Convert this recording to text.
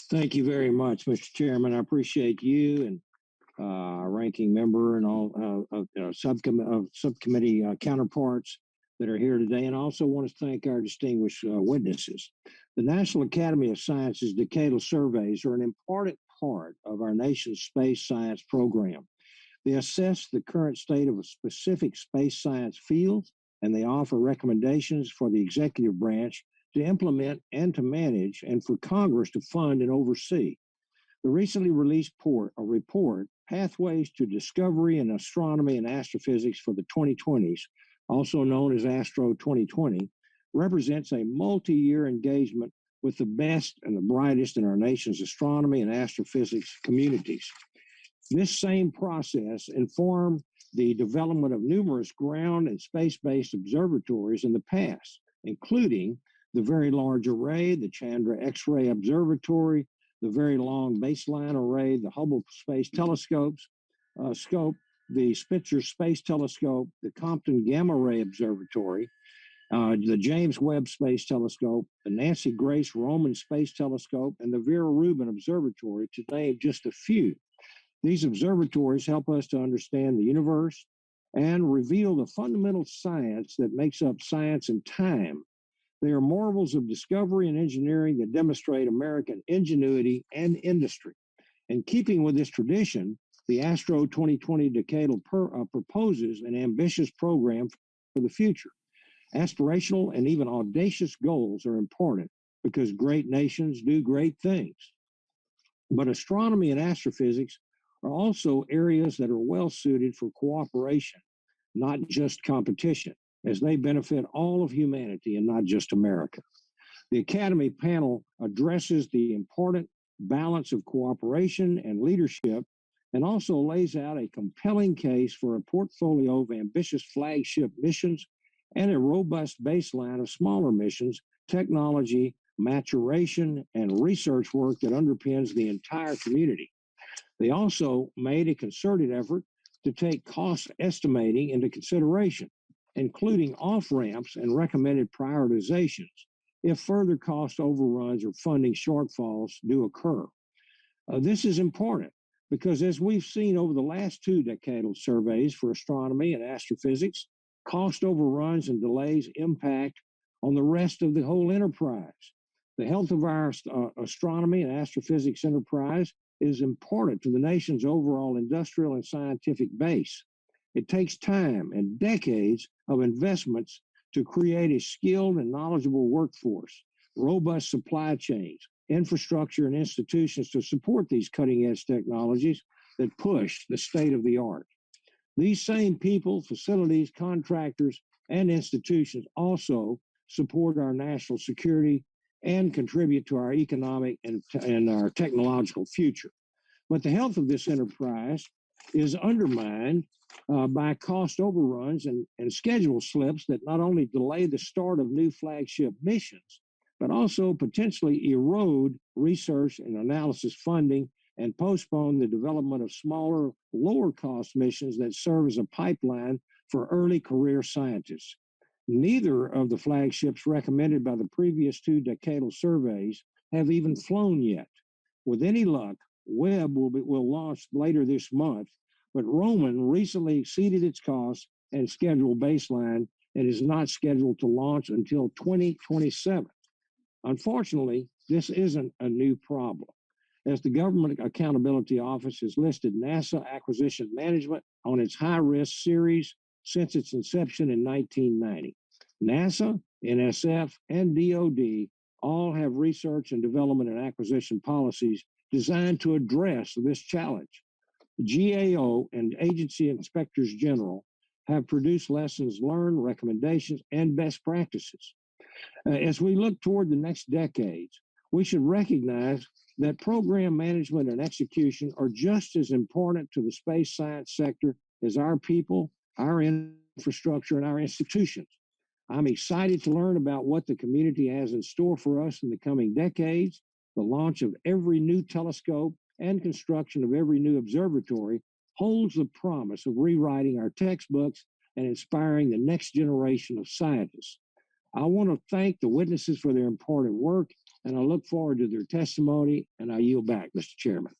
Thank you very much, Mr. Chairman. I appreciate you and ranking member and all subcommittee counterparts that are here today. And I also want to thank our distinguished witnesses. The National Academy of Sciences Decadal surveys are an important part of our nation's space science program. They assess the current state of a specific space science field, and they offer recommendations for the executive branch to implement and to manage, and for Congress to fund and oversee. The recently released report, Pathways to Discovery in Astronomy and Astrophysics for the 2020s, also known as Astro 2020, represents a multi-year engagement with the best and the brightest in our nation's astronomy and astrophysics communities. This same process informed the development of numerous ground and space-based observatories in the past, including the Very Large Array, the Chandra X-ray Observatory, the Very Long Baseline Array, the Hubble Space Telescopes, the Spitzer Space Telescope, the Compton Gamma Ray Observatory, the James Webb Space Telescope, the Nancy Grace Roman Space Telescope, and the Vera Rubin Observatory, to name just a few. These observatories help us to understand the universe and reveal the fundamental science that makes up science and time. They are marvels of discovery and engineering that demonstrate American ingenuity and industry. In keeping with this tradition, the Astro 2020 Decadal proposes an ambitious program for the future. Aspirational and even audacious goals are important because great nations do great things. But astronomy and astrophysics are also areas that are well suited for cooperation, not just competition, as they benefit all of humanity and not just America. The Academy panel addresses the important balance of cooperation and leadership, and also lays out a compelling case for a portfolio of ambitious flagship missions and a robust baseline of smaller missions, technology, maturation, and research work that underpins the entire community. They also made a concerted effort to take cost estimating into consideration, including off-ramps and recommended prioritizations if further cost overruns or funding shortfalls do occur. This is important because, as we've seen over the last two decadal surveys for astronomy and astrophysics, cost overruns and delays impact on the rest of the whole enterprise. The health of our astronomy and astrophysics enterprise is important to the nation's overall industrial and scientific base. It takes time and decades of investments to create a skilled and knowledgeable workforce, robust supply chains, infrastructure, and institutions to support these cutting-edge technologies that push the state of the art. These same people, facilities, contractors, and institutions also support our national security and contribute to our economic and our technological future. But the health of this enterprise is undermined by cost overruns and schedule slips that not only delay the start of new flagship missions, but also potentially erode research and analysis funding and postpone the development of smaller, lower-cost missions that serve as a pipeline for early career scientists. Neither of the flagships recommended by the previous two decadal surveys have even flown yet. With any luck, Webb will launch later this month, but Roman recently exceeded its cost and schedule baseline and is not scheduled to launch until 2027. Unfortunately, this isn't a new problem, as the Government Accountability Office has listed NASA Acquisition Management on its high-risk series since its inception in 1990. NASA, NSF, and DoD all have research and development and acquisition policies designed to address this challenge. GAO and agency inspectors general have produced lessons learned, recommendations, and best practices. As we look toward the next decades, we should recognize that program management and execution are just as important to the space science sector as our people, our infrastructure, and our institutions. I'm excited to learn about what the community has in store for us in the coming decades. The launch of every new telescope and construction of every new observatory holds the promise of rewriting our textbooks and inspiring the next generation of scientists. I want to thank the witnesses for their important work, and I look forward to their testimony, and I yield back, Mr. Chairman.